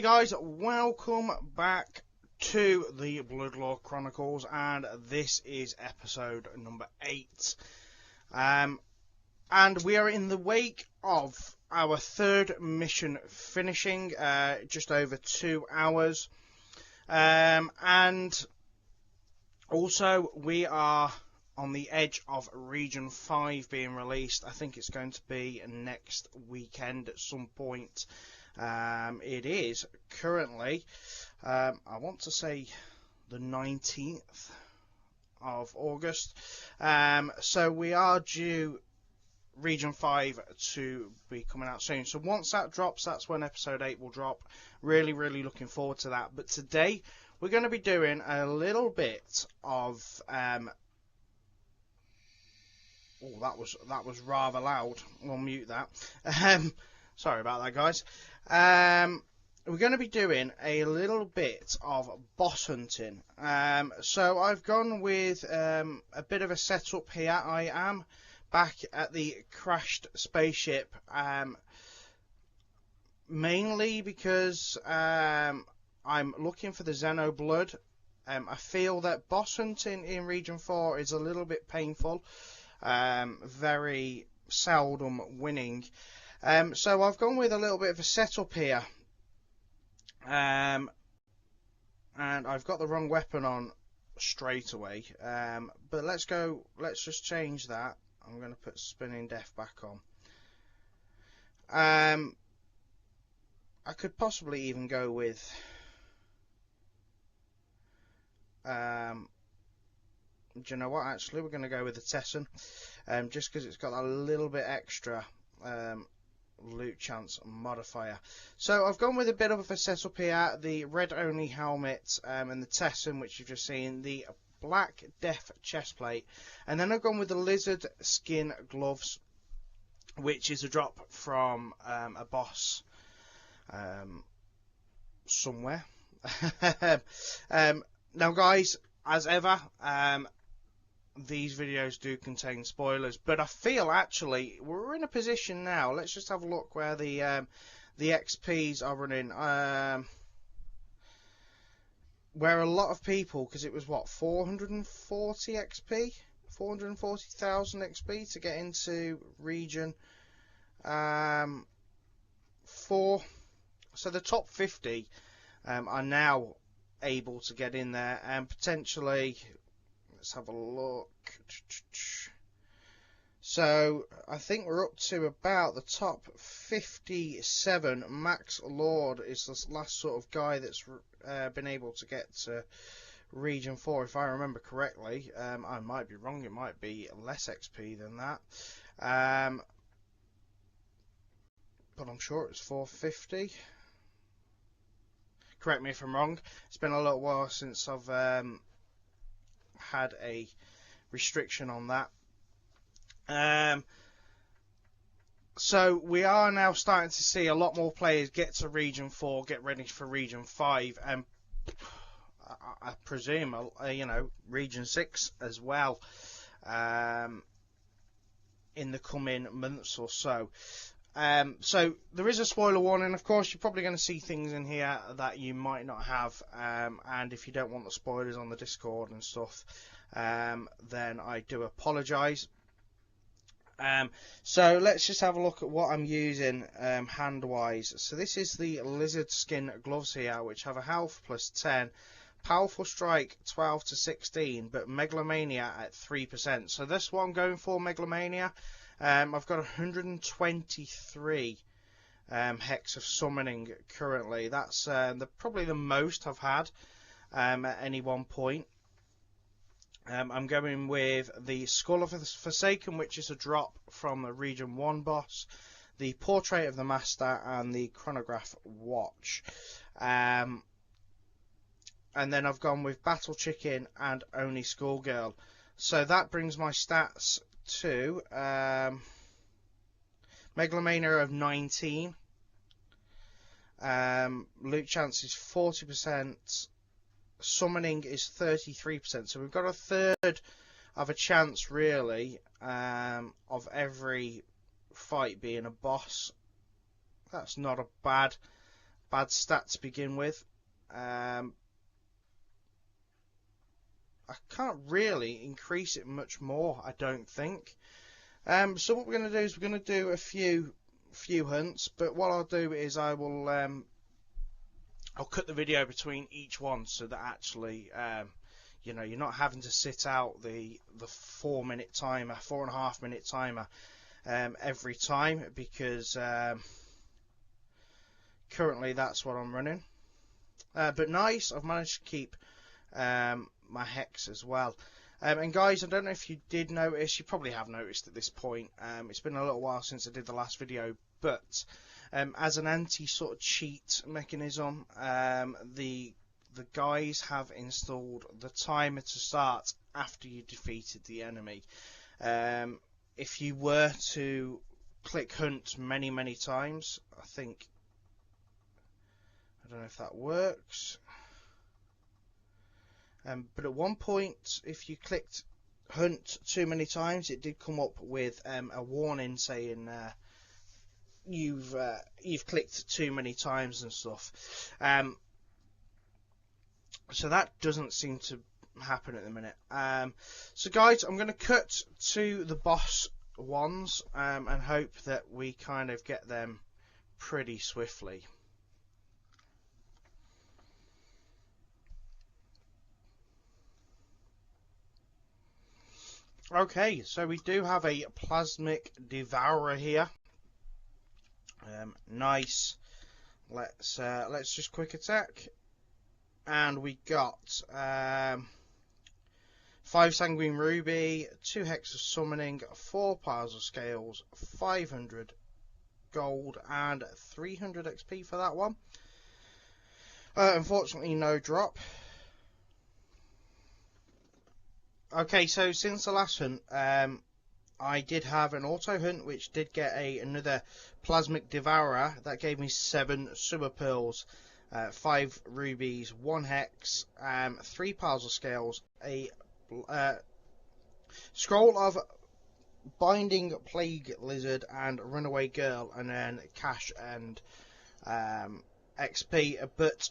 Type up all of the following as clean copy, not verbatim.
Hey guys, welcome back to the Bloodlore Chronicles, and this is episode number 8. And we are in the wake of our third mission finishing, just over 2 hours. And also we are on the edge of Region 5 being released. I think it's going to be next weekend at some point. It is currently, I want to say, the 19th of August. So we are due Region 5 to be coming out soon. So once that drops, that's when episode 8 will drop. Really looking forward to that. But today we're going to be doing a little bit of oh, that was rather loud. We'll mute that. Sorry about that, guys. We're going to be doing a little bit of boss hunting. So I've gone with a bit of a setup here. I am back at the crashed spaceship, mainly because I'm looking for the Xeno blood. I feel that boss hunting in Region 4 is a little bit painful, very seldom winning. So I've gone with a little bit of a setup here, and I've got the wrong weapon on straight away, but let's just change that. I'm going to put Spinning Death back on. I could possibly even go with do you know what, actually we're going to go with the Tesson, just because it's got a little bit extra loot chance modifier. So I've gone with a bit of a setup here, the red only helmet, and the Tesson, which you've just seen, the black death chestplate, and then I've gone with the lizard skin gloves, which is a drop from a boss somewhere. Now guys, as ever, these videos do contain spoilers, but I feel actually we're in a position now. Let's just have a look where the XPs are running. Where a lot of people, because it was what, 440 XP, 440,000 XP to get into Region 4. So the top 50 are now able to get in there, and potentially. Let's have a look. So I think we're up to about the top 57. Max Lord is the last sort of guy that's been able to get to Region 4, if I remember correctly. I might be wrong. It might be less XP than that. But I'm sure it's 450. Correct me if I'm wrong. It's been a little while since I've had a restriction on that. So we are now starting to see a lot more players get to Region 4, get ready for Region 5, and I presume, you know, Region 6 as well, in the coming months or so. So there is a spoiler warning. Of course, you're probably going to see things in here that you might not have, and if you don't want the spoilers on the Discord and stuff, then I do apologise. So let's just have a look at what I'm using hand-wise. So this is the lizard skin gloves here, which have a health plus 10, powerful strike 12 to 16, but megalomania at 3%. So this one I'm going for, megalomania. I've got 123 hex of summoning currently. That's probably the most I've had at any one point. I'm going with the Skull of the Forsaken, which is a drop from the Region 1 boss, the Portrait of the Master, and the Chronograph Watch. And then I've gone with Battle Chicken and Only Schoolgirl. So that brings my stats to megalomania of 19, loot chance is 40%, summoning is 33%, so we've got a third of a chance really of every fight being a boss. That's not a bad bad stat to begin with. I can't really increase it much more, I don't think. So what we're going to do is we're going to do a few hunts, but what I'll do is I will I'll cut the video between each one so that actually you know, you're not having to sit out the 4-minute timer, 4.5-minute timer every time, because currently that's what I'm running. But nice, I've managed to keep my hex as well. And guys, I don't know if you did notice, you probably have noticed at this point, it's been a little while since I did the last video, but as an anti sort of cheat mechanism, the guys have installed the timer to start after you defeated the enemy. If you were to click hunt many times, I don't know if that works. But at one point, if you clicked hunt too many times, it did come up with a warning saying you've clicked too many times and stuff. So that doesn't seem to happen at the minute. So guys, I'm going to cut to the boss ones and hope that we kind of get them pretty swiftly. Okay, so we do have a Plasmic Devourer here. Nice. Let's just quick attack, and we got 5 Sanguine Ruby, 2 Hex of Summoning, 4 Piles of Scales, 500 gold, and 300 XP for that one. Unfortunately, no drop. Okay, so since the last hunt, I did have an auto hunt, which did get another Plasmic Devourer. That gave me 7 Super Pearls, 5 Rubies, 1 Hex, 3 Piles of Scales, a Scroll of Binding Plague Lizard, and Runaway Girl, and then cash and XP. But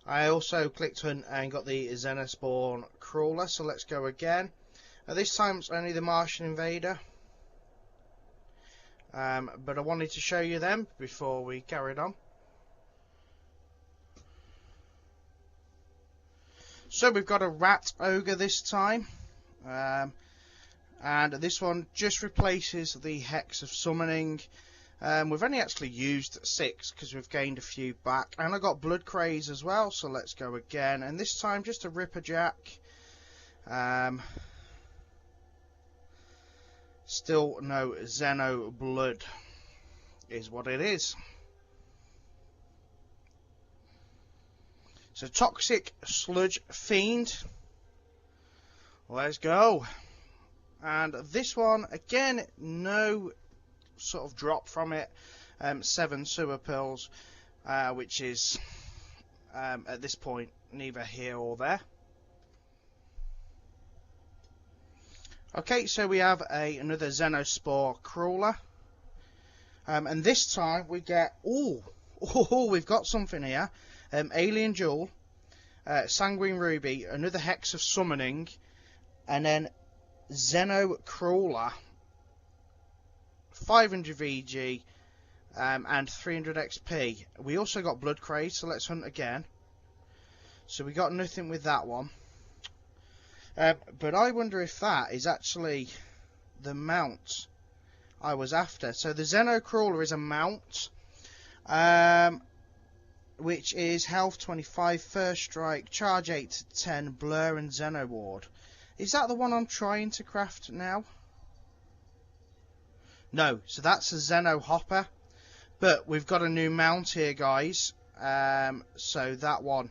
I also clicked hunt and got the Xenospawn Crawler, so let's go again. This time it's only the Martian Invader, but I wanted to show you them before we carried on. So we've got a Rat Ogre this time, and this one just replaces the Hex of Summoning. We've only actually used 6 because we've gained a few back, and I got Blood Craze as well, so let's go again, and this time just a Ripper Jack. Still no Xeno Blood is what it is. So Toxic Sludge Fiend, let's go. And this one again, no sort of drop from it. 7 Sewer Pearls, which is at this point neither here or there. Okay, so we have another Xenospore Crawler, and this time we get we've got something here. Alien Jewel, Sanguine Ruby, another Hex of Summoning, and then Xeno Crawler, 500 VG, and 300 XP. We also got Blood Craze, so let's hunt again. So we got nothing with that one. But I wonder if that is actually the mount I was after. So the Xeno Crawler is a mount, which is health 25, first strike, charge 8 to 10, blur, and Xeno Ward. Is that the one I'm trying to craft now? No, so that's a Xeno Hopper. But we've got a new mount here, guys. So that one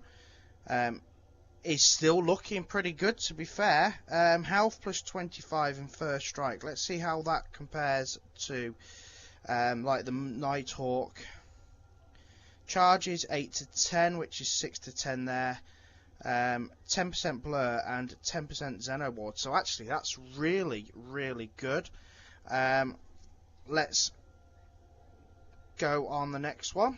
is still looking pretty good, to be fair. Health plus 25 and first strike. Let's see how that compares to like the Nighthawk. Charges 8 to 10, which is 6 to 10 there. 10% blur and 10% Xeno Ward. So actually that's really, really good. Let's go on the next one.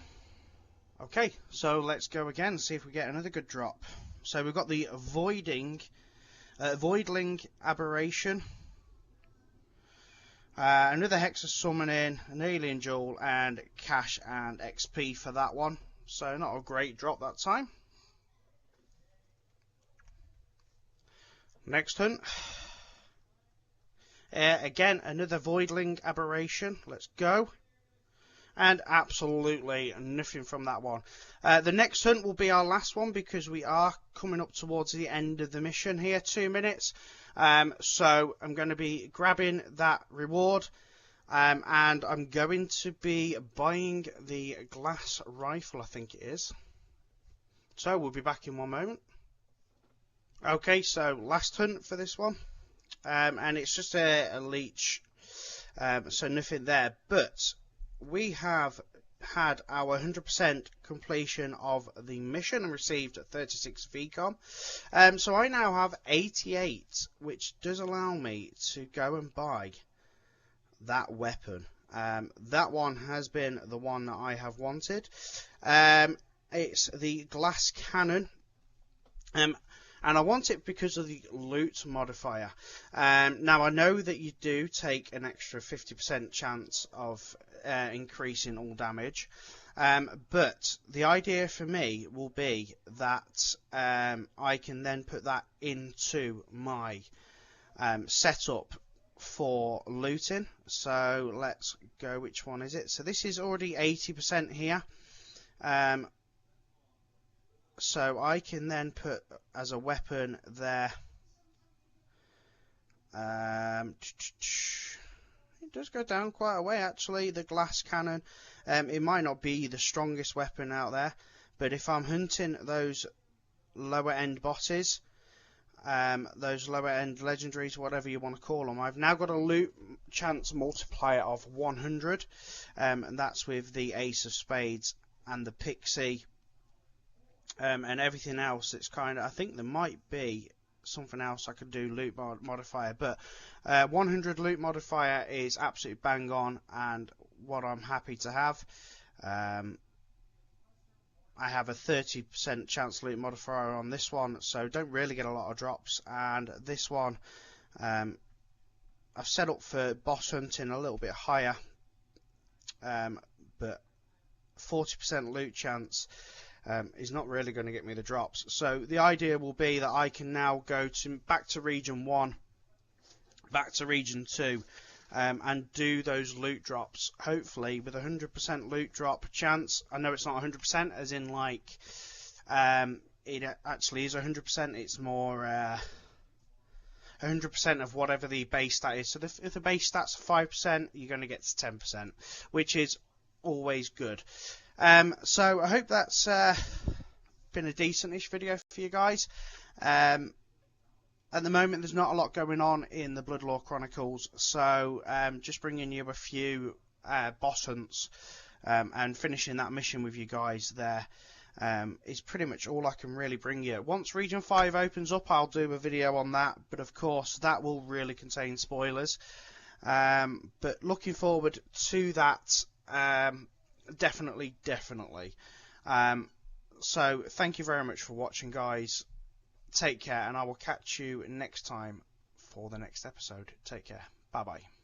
Okay, so let's go again, see if we get another good drop. So we've got the Voidling Aberration, another Hexa Summoning, an Alien Jewel, and cash and XP for that one. So not a great drop that time. Next hunt. Again, another Voidling Aberration. Let's go. And absolutely nothing from that one. The next hunt will be our last one because we are coming up towards the end of the mission here, 2 minutes. So I'm going to be grabbing that reward, and I'm going to be buying the glass rifle, I think it is. So we'll be back in 1 moment. Okay, so last hunt for this one, and it's just a leech, so nothing there, but we have had our 100% completion of the mission and received 36 VCOM. So I now have 88, which does allow me to go and buy that weapon. That one has been the one that I have wanted. It's the glass cannon. And I want it because of the loot modifier. Now I know that you do take an extra 50% chance of increasing all damage, but the idea for me will be that I can then put that into my setup for looting. So let's go, which one is it? So this is already 80% here. So I can then put as a weapon there. It does go down quite a way actually, the glass cannon. It might not be the strongest weapon out there, but if I'm hunting those lower end bosses, those lower end legendaries, whatever you want to call them, I've now got a loot chance multiplier of 100, and that's with the Ace of Spades and the Pixie. And everything else, it's kind of, I think there might be something else I could do loot modifier, but 100 loot modifier is absolutely bang on and what I'm happy to have. I have a 30% chance loot modifier on this one, so don't really get a lot of drops, and this one I've set up for boss hunting a little bit higher, but 40% loot chance is not really going to get me the drops. So the idea will be that I can now go back to region 1, back to region 2, and do those loot drops, hopefully with 100% loot drop chance. I know it's not 100% as in like it actually is 100%, it's more 100% of whatever the base stat is. So if the base stat's 5%, you're going to get to 10%, which is always good. So I hope that's been a decent-ish video for you guys. At the moment, there's not a lot going on in the Bloodlore Chronicles, so just bringing you a few boss hunts and finishing that mission with you guys there is pretty much all I can really bring you. Once Region 5 opens up, I'll do a video on that, but of course that will really contain spoilers. But looking forward to that. Definitely. So thank you very much for watching, guys. Take care, and I will catch you next time for the next episode. Take care. Bye bye.